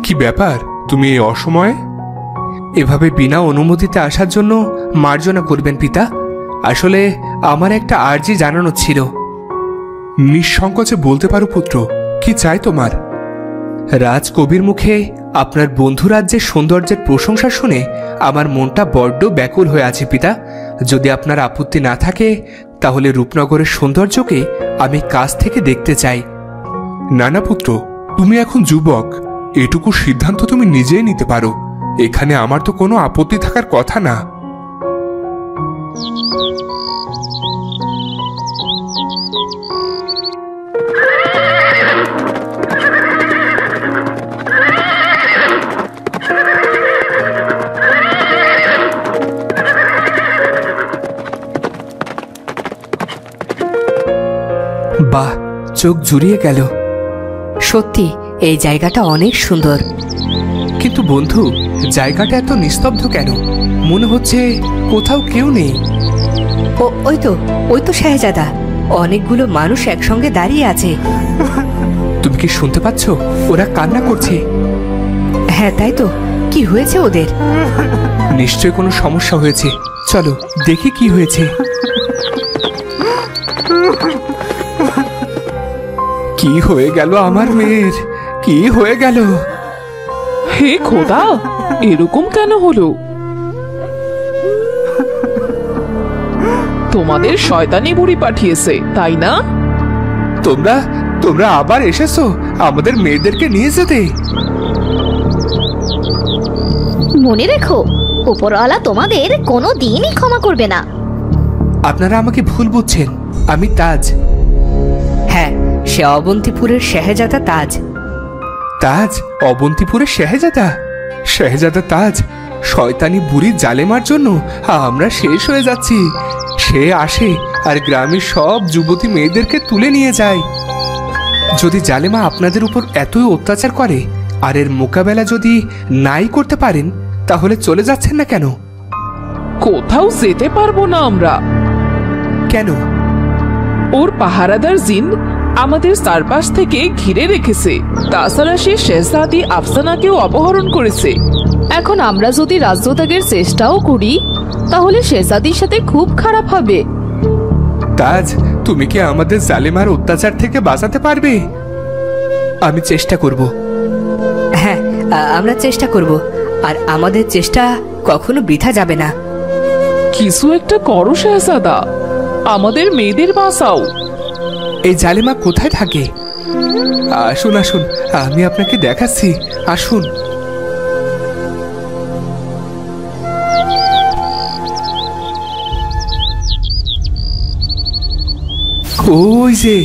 কি ব্যাপার, তুমি এই অসময়ে এভাবে বিনা অনুমতিতে আসার জন্য মার্জনা করবেন পিতা। আসলে আমার একটা আর্জি জানানো ছিল। নিঃসংকোচে বলতে পারো পুত্র, কি চাই তোমার? রাজকবির মুখে আপনার বন্ধু রাজ্যের সৌন্দর্যের প্রশংসা শুনে আমার মনটা বড্ড ব্যাকুল হয়ে আছে পিতা। যদি আপনার আপত্তি না থাকে তাহলে রূপনগরের সৌন্দর্যকে আমি কাছ থেকে দেখতে চাই। না না পুত্র, তুমি এখন যুবক, এটুকু সিদ্ধান্ত তুমি নিজেই নিতে পারো। এখানে আমার তো কোনো আপত্তি থাকার কথা না। বাহ, চোখ জুড়িয়ে গেল। সত্যি এই জায়গাটা অনেক সুন্দর। কিন্তু বন্ধু, জায়গাটা এত নিস্তব্ধ কেন? মনে হচ্ছে কোথাও কেউ নেই। ওই তো শাহজাদা, অনেকগুলো মানুষ একসঙ্গে দাঁড়িয়ে আছে। তুমি কি শুনতে পাচ্ছ? ওরা কান্না করছে। হ্যাঁ তাই তো, কি হয়েছে ওদের? নিশ্চয় কোনো সমস্যা হয়েছে, চলো দেখি কি হয়েছে। কি হয়ে গেল আমার মেয়ের? কি হয়ে গেল? হে খোদা, এরকম কেন হলো? তোমাদের শয়তানি বুড়ি পাঠিয়েছে, তাই না? তোমরা আবার এসেছো আমাদের মেয়েদেরকে নিয়ে যেতে? মনে রেখো, উপরওয়ালা তোমাদের কোনো দিনই ক্ষমা করবে না। আপনারা আমাকে ভুল বুঝছেন। আমি তাজ। হ্যাঁ, সে অবন্তিপুরের শাহজাদা তাজ। তাজ? অবন্তিপুরের শাহজাদা? শাহজাদা তাজ? শয়তানি বুড়ি জালেমার জন্য আমরা শেষ হয়ে যাচ্ছি। সে আসে আর গ্রামের সব যুবতী মেয়েদেরকে তুলে নিয়ে যায়। যদি জালেমা আপনাদের উপর এতই অত্যাচার করে আর এর মোকাবেলা যদি নাই করতে পারেন, তাহলে চলে যাচ্ছেন না কেন? কোথাও যেতে পারবো না আমরা। কেন? ওর পাহারাদার জিন আমাদের চারপাশ থেকে ঘিরে রেখেছে। তাছাড়া সে শেহজাদি আফসানাকেও অপহরণ করেছে। এখন আমরা যদি রাজ্যত্যাগের চেষ্টাও করি তাহলে শেহজাদির সাথে খুব খারাপ হবে। তাজ, তুমি কি আমাদের জালেমার অত্যাচার থেকে বাঁচাতে পারবে? আমি চেষ্টা করব। হ্যাঁ, আমরা চেষ্টা করব, আর আমাদের চেষ্টা কখনো বৃথা যাবে না। কিছু একটা করো শেহজাদা, আমাদের মেয়েদের বাঁচাও। এই জালেমা কোথায় থাকে? আসুন আসুন, আমি আপনাকে দেখাচ্ছি, আসুন। ওই যে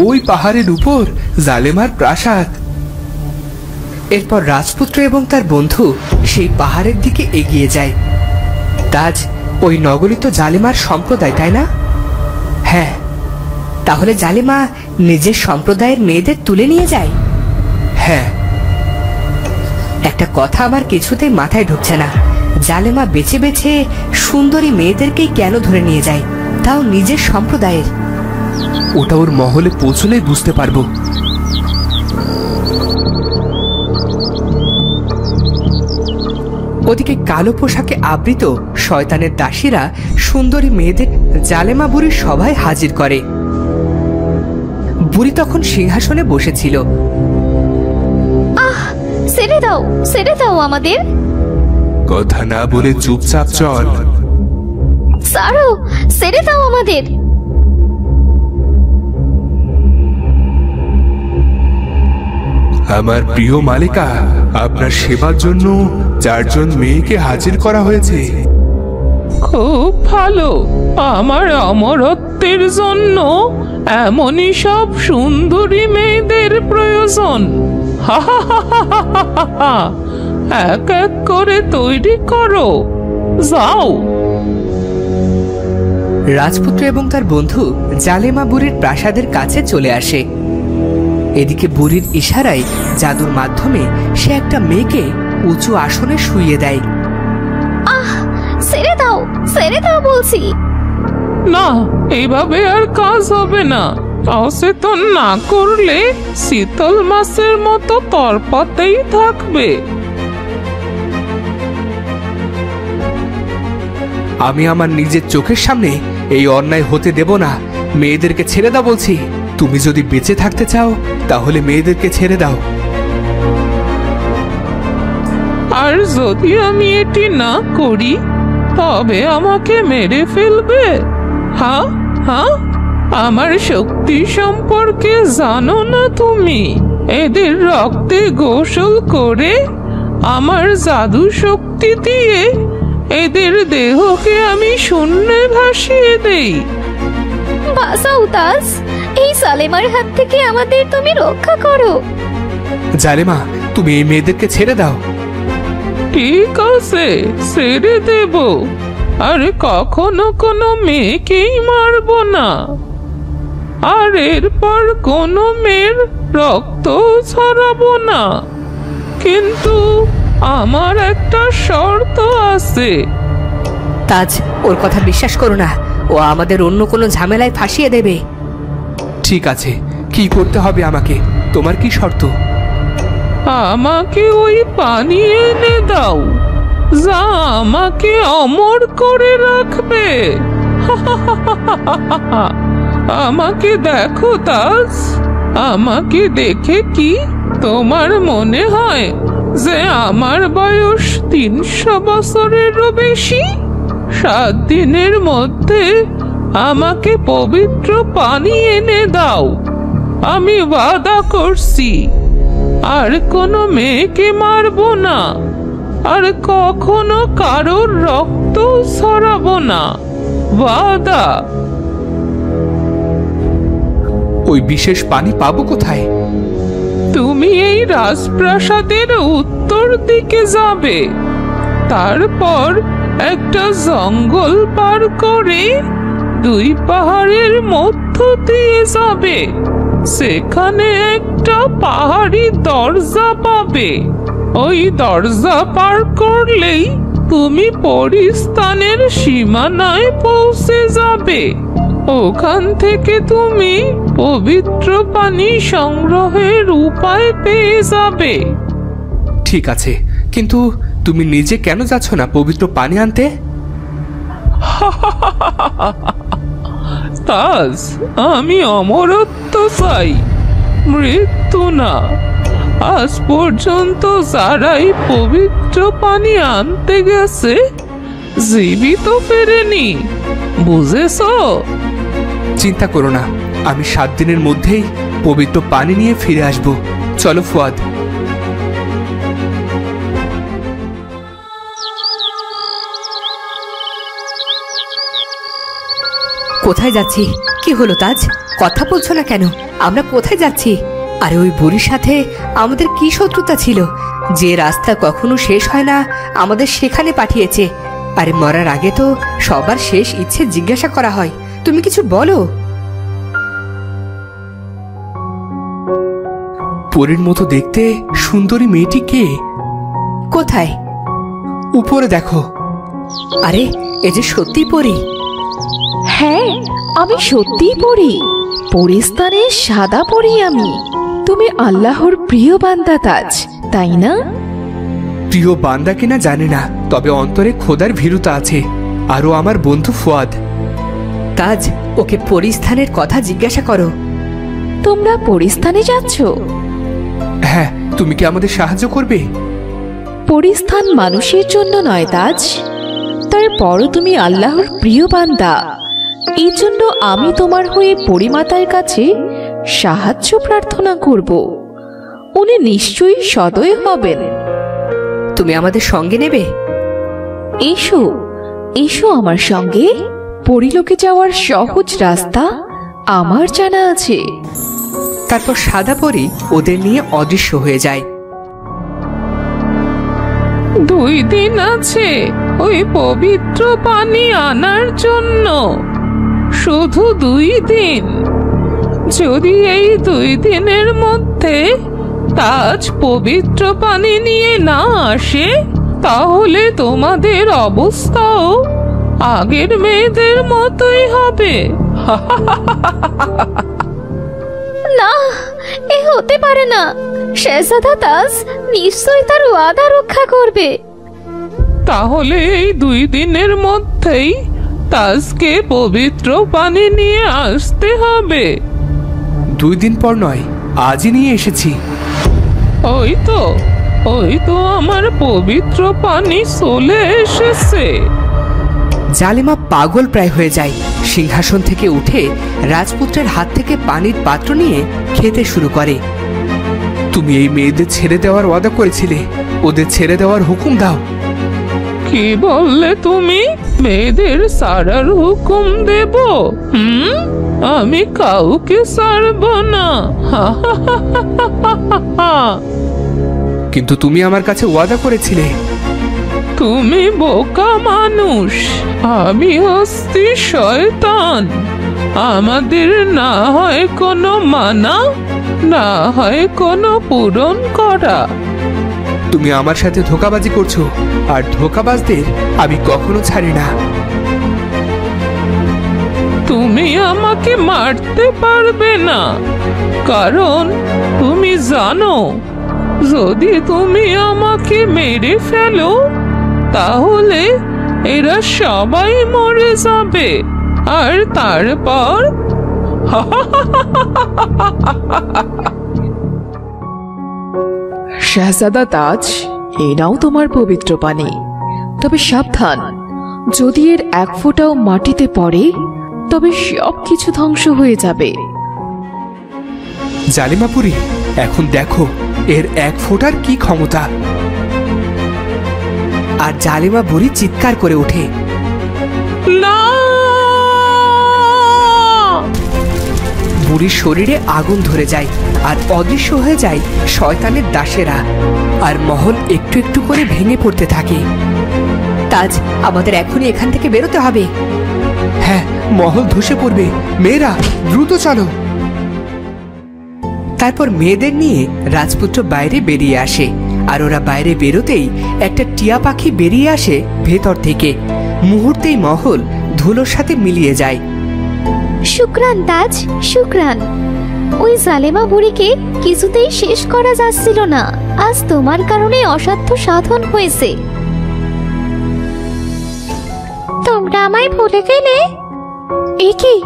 ওই পাহাড়ের উপর জালেমার প্রাসাদ। এরপর রাজপুত্র এবং তার বন্ধু সেই পাহাড়ের দিকে এগিয়ে যায়। তাজ, ওই নগরী তো জালেমার সম্প্রদায়, তাই না? হ্যাঁ, তাহলে জালেমা নিজের সম্প্রদায়ের মেয়েদের তুলে নিয়ে যায়? হ্যাঁ। একটা কথা আমার কিছুতেই মাথায় ঢুকছে না। জালেমা বেছে বেছে সুন্দরী মেয়েদেরকেই কেন ধরে নিয়ে যায়, তাও নিজের সম্প্রদায়ের? ওটা ওর মহলে পৌঁছলেই বুঝতে পারবো। ওদিকে কালো পোশাকে আবৃত শয়তানের দাসীরা সুন্দরী মেয়েদের জালেমা বুড়ির সভায় হাজির করে। বুড়ি তখন সিংহাসনে বসেছিল। ছেড়ে দাও আমাদের। কথা না বলে চুপচাপ চল। ছাড়ো, ছেড়ে দাও আমাদের। আমার প্রিয় মালিকা, আপনার সেবার জন্য 4 জন মেয়েকে হাজির করা হয়েছে। খুব ভালো, আমার অমরত্বের জন্য এমনই সব সুন্দরী মেয়েদের প্রয়োজন। এক এক করে তৈরি করো, যাও। রাজপুত্র এবং তার বন্ধু জালেমা বুড়ির প্রাসাদের কাছে চলে আসে। এদিকে বুড়ির ইশারায় জাদুর মাধ্যমে সে একটা মেয়েকে উঁচু আসনে শুইয়ে দেয়। ছেড়ে দাও বলছি। না, এইভাবে আর কাজ হবে না। অচেতন না করলে শীতল মাছের মতো তরপাতেই থাকবে। আমি আমার নিজের চোখের সামনে এই অন্যায় হতে দেব না। মেয়েদেরকে ছেড়ে দাও বলছি। তুমি যদি বেঁচে থাকতে চাও তাহলে মেয়েদেরকে ছেড়ে দাও। আর যদি আমি এটি না করি তবে আমাকে মেরে ফেলবে? হ্যাঁ হ্যাঁ, আমার শক্তি সম্পর্কে জানো না তুমি? এদের রক্তে গোসল করে আমার জাদু শক্তি দিয়ে এদের দেহকে আমি শূন্যে ভাসিয়ে দেই। বাঁচাও তাজ, এই সালেমার হাত থেকে আমাদের তুমি রক্ষা করো। জালেমা, তুমি এই মেয়েদেরকে ছেড়ে দাও। ঠিক আছে, ছেড়ে দেব। আর কখনো কোনো মেয়েকেই মারবো না। আর এরপর কোনো মেয়ের রক্ত ছড়াবো না। কিন্তু আমার একটা শর্ত আছে। তাজ, ওর কথা বিশ্বাস করো না। ও আমাদের অন্য কোনো ঝামেলায় ফাঁসিয়ে দেবে। ঠিক আছে, কি করতে হবে আমাকে? তোমার কি শর্ত? আমাকে ওই পানি এনে দাও যা আমাকে অমর করে রাখবে। আমাকে দেখো তাজ, আমাকে দেখে কি তোমার মনে হয় যে আমার বয়স 300 বছরেরও বেশি? 7 দিনের মধ্যে আমাকে পবিত্র পানি এনে দাও। আমি ওয়াদা করছি আর কোনো মেয়েকে মারবো না, আর কখনো কারোর রক্ত ছড়াবো না। ওয়াদা। ওই বিশেষ পানি পাবো কোথায়? তুমি এই রাজপ্রাসাদের উত্তর দিকে যাবে, তারপর একটা জঙ্গল পার করে 2 পাহাড়ের মধ্য দিয়ে যাবে। সেখানে একটা পাহাড়ি দরজা পাবে। ওই দরজা পার করলেই তুমি পরিস্থানের সীমানায় পৌঁছে যাবে। ওখান থেকে তুমি পবিত্র পানি সংগ্রহের উপায় পেয়ে যাবে। ঠিক আছে, কিন্তু তুমি নিজে কেন যাচ্ছ না পবিত্র পানি আনতে? তাজ, আমি অমরত্ব চাই, মৃত্যু না। আজ পর্যন্ত যারাই পবিত্র পানি আনতে গেছে জীবিত ফেরেনি, বুঝেছো? চিন্তা করো না, আমি 7 দিনের মধ্যেই পবিত্র পানি নিয়ে ফিরে আসব। চলো ফুয়াদ। কোথায় যাচ্ছি? কি হলো তাজ, কথা বলছো না কেন? আমরা কোথায় যাচ্ছি? আরে ওই বুড়ির সাথে আমাদের কি শত্রুতা ছিল যে রাস্তা কখনো শেষ হয় না আমাদের সেখানে পাঠিয়েছে? আরে মরার আগে তো সবার শেষ ইচ্ছে জিজ্ঞাসা করা হয়। তুমি কিছু বলো। পরীর মতো দেখতে সুন্দরী মেয়েটি কে? কোথায়? উপরে দেখো। আরে এ যে সত্যি পরী। হ্যাঁ, আমি সত্যিই পড়ি। পরিস্তানের সাদা পড়ি আমি। তুমি আল্লাহর প্রিয় বান্দা তাজ, তাই না? প্রিয় বান্দা কিনা জানি না, তবে অন্তরে খোদার ভীরুতা আছে। আরও আমার বন্ধু ফুয়াদ। তাজ, ওকে পরিস্থানের কথা জিজ্ঞাসা করো। তোমরা পরিস্তানে যাচ্ছ? হ্যাঁ, তুমি কি আমাদের সাহায্য করবে? পরিস্থান মানুষের জন্য নয় তাজ, তারপরও তুমি আল্লাহর প্রিয় বান্দা। এই জন্য আমি তোমার হয়ে পরিমাতার কাছে সাহায্য প্রার্থনা করব। উনি নিশ্চয়ই সদয় হবেন। তুমি আমাদের সঙ্গে নেবে? এসো, এসো আমার সঙ্গে। পরিলোকে যাওয়ার সহজ রাস্তা আমার জানা আছে। তারপর সাদা পরী ওদের নিয়ে অদৃশ্য হয়ে যায়। 2 দিন আছে ওই পবিত্র পানি আনার জন্য, শুধু 2 দিন। যদি এই 2 দিনের মধ্যে তাজ পবিত্র পানি নিয়ে না আসে তাহলে তোমাদের অবস্থাও আগের মেয়েদের মতোই হবে। হতে পারে না। শেহজাদা তাজ নিশ্চয়ই তার ওয়াদা রক্ষা করবে। তাহলে এই 2 দিনের মধ্যেই তাজকে পবিত্র পানি নিয়ে আসতে হবে। 2 দিন পর নয়, আজই নিয়ে এসেছি। ওই তো আমার পবিত্র পানি চলে এসেছে। জালিমা পাগল প্রায় হয়ে যায়। সিংহাসন থেকে উঠে রাজপুত্রের হাত থেকে পানির পাত্র নিয়ে খেতে শুরু করে। তুমি এই মেয়েদের ছেড়ে দেওয়ার ওয়াদা করেছিলে, ওদের ছেড়ে দেওয়ার হুকুম দাও। কি বললে তুমি? মেয়েদের ছাড়ার হুকুম দেব? আমি কাউকে ছাড়ব না। কিন্তু তুমি আমার কাছে ওয়াদা করেছিলে। তুমি বোকা মানুষ, আমি হচ্ছি শয়তান। আমাদের না হয় কোনো মানা, না হয় কোনো পূরণ করা। তুমি আমার সাথে ধোঁকাবাজি করছো, আর ধোঁকাবাজদের আমি কখনো ছাড়ি না। তুমি আমাকে মারতে পারবে না, কারণ তুমি জানো যদি তুমি আমাকে মেরে ফেলো তাহলে এরা সবাই মরে যাবে, আর তারপর শাহজাদা তাজ, এই নাও তোমার পবিত্র পানি। তবে সাবধান, যদি এর 1 ফোঁটাও মাটিতে পড়ে তবে সব কিছু ধ্বংস হয়ে যাবে। জালিমাপুরী, এখন দেখো এর 1 ফোঁটার কি ক্ষমতা। আর জালিমা বুড়ি চিৎকার করে ওঠে। না! বুড়ির শরীরে আগুন ধরে যায় আর অদৃশ্য হয়ে যায় শয়তানের দাসেরা, আর মহল একটু একটু করে ভেঙে পড়তে থাকে। তাজ, আমাদের এখনই এখান থেকে বেরোতে হবে। হ্যাঁ, মহল ধসে পড়বে। মেয়েরা দ্রুত চলো। তারপর মেয়েদের নিয়ে রাজপুত্র বাইরে বেরিয়ে আসে, আর ওরা বাইরে বেরোতেই একটা টিয়া পাখি বেরিয়ে আসে ভেতর থেকে। মুহূর্তেই মহল ধুলোর সাথে মিলিয়ে যায়। শুকরান তাজ, শুকরান। ওই জালেমা বুড়িকে কিছুতেই শেষ করা যাচ্ছিল না। আজ তোমার কারণে অসাধ্য সাধন হয়েছে। তোমরা আমায় ভুলে গেলে? এ কি?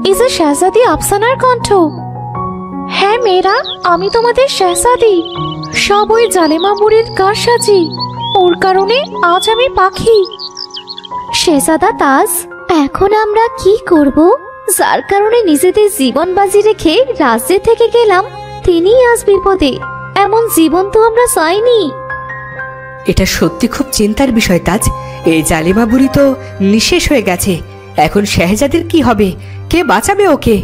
এই যে শাহজাদি আফসানার কণ্ঠ। হ্যাঁ মেয়েরা, আমি তোমাদের শাহজাদি। সব ওই জালেমা বুড়ির কারসাজি। ওর কারণে আজ আমি পাখি। শেহজাদা তাজ, এখন আমরা কি করব? যার কারণে নিজেদের জীবন বাজি রেখে রাজ্যে থেকে গেলাম, তিনিই আজ বিপদে। এমন জীবন তো আমরা চাইনি। এটা সত্যি খুব চিন্তার বিষয় তাজ। এই জালিমা বুড়ি তো নিঃশেষ হয়ে গেছে। এখন শেহজাদের কি হবে? কে বাঁচাবে ওকে?